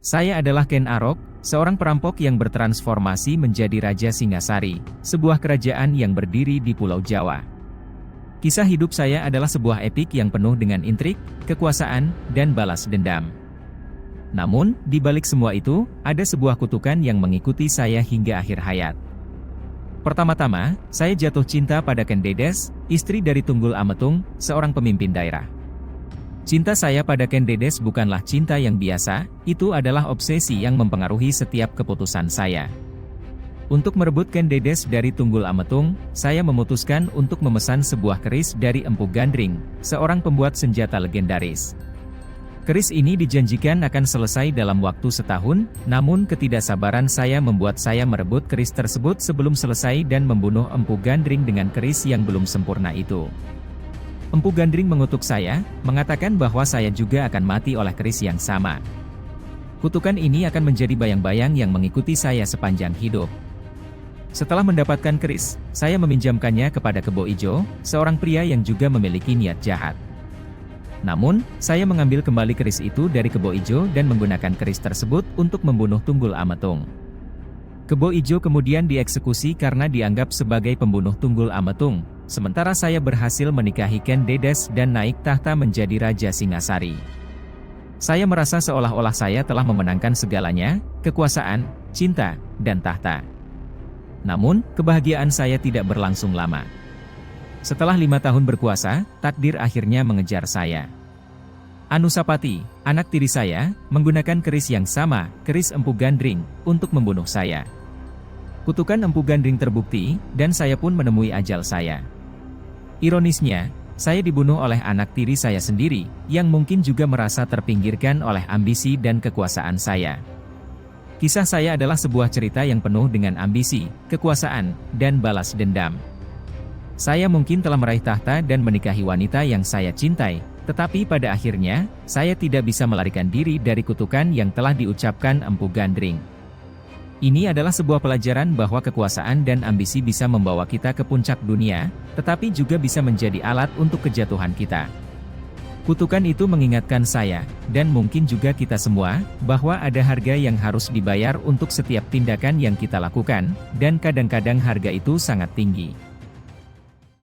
Saya adalah Ken Arok, seorang perampok yang bertransformasi menjadi Raja Singasari, sebuah kerajaan yang berdiri di Pulau Jawa. Kisah hidup saya adalah sebuah epik yang penuh dengan intrik, kekuasaan, dan balas dendam. Namun, di balik semua itu, ada sebuah kutukan yang mengikuti saya hingga akhir hayat. Pertama-tama, saya jatuh cinta pada Ken Dedes, istri dari Tunggul Ametung, seorang pemimpin daerah. Cinta saya pada Ken Dedes bukanlah cinta yang biasa, itu adalah obsesi yang mempengaruhi setiap keputusan saya. Untuk merebut Ken Dedes dari Tunggul Ametung, saya memutuskan untuk memesan sebuah keris dari Empu Gandring, seorang pembuat senjata legendaris. Keris ini dijanjikan akan selesai dalam waktu setahun, namun ketidaksabaran saya membuat saya merebut keris tersebut sebelum selesai dan membunuh Empu Gandring dengan keris yang belum sempurna itu. Empu Gandring mengutuk saya, mengatakan bahwa saya juga akan mati oleh keris yang sama. Kutukan ini akan menjadi bayang-bayang yang mengikuti saya sepanjang hidup. Setelah mendapatkan keris, saya meminjamkannya kepada Kebo Ijo, seorang pria yang juga memiliki niat jahat. Namun, saya mengambil kembali keris itu dari Kebo Ijo dan menggunakan keris tersebut untuk membunuh Tunggul Ametung. Kebo Ijo kemudian dieksekusi karena dianggap sebagai pembunuh Tunggul Ametung, sementara saya berhasil menikahi Ken Dedes dan naik tahta menjadi Raja Singasari. Saya merasa seolah-olah saya telah memenangkan segalanya, kekuasaan, cinta, dan tahta. Namun, kebahagiaan saya tidak berlangsung lama. Setelah 5 tahun berkuasa, takdir akhirnya mengejar saya. Anusapati, anak tiri saya, menggunakan keris yang sama, keris Empu Gandring, untuk membunuh saya. Kutukan Empu Gandring terbukti, dan saya pun menemui ajal saya. Ironisnya, saya dibunuh oleh anak tiri saya sendiri, yang mungkin juga merasa terpinggirkan oleh ambisi dan kekuasaan saya. Kisah saya adalah sebuah cerita yang penuh dengan ambisi, kekuasaan, dan balas dendam. Saya mungkin telah meraih tahta dan menikahi wanita yang saya cintai, tetapi pada akhirnya, saya tidak bisa melarikan diri dari kutukan yang telah diucapkan Empu Gandring. Ini adalah sebuah pelajaran bahwa kekuasaan dan ambisi bisa membawa kita ke puncak dunia, tetapi juga bisa menjadi alat untuk kejatuhan kita. Kutukan itu mengingatkan saya, dan mungkin juga kita semua, bahwa ada harga yang harus dibayar untuk setiap tindakan yang kita lakukan, dan kadang-kadang harga itu sangat tinggi.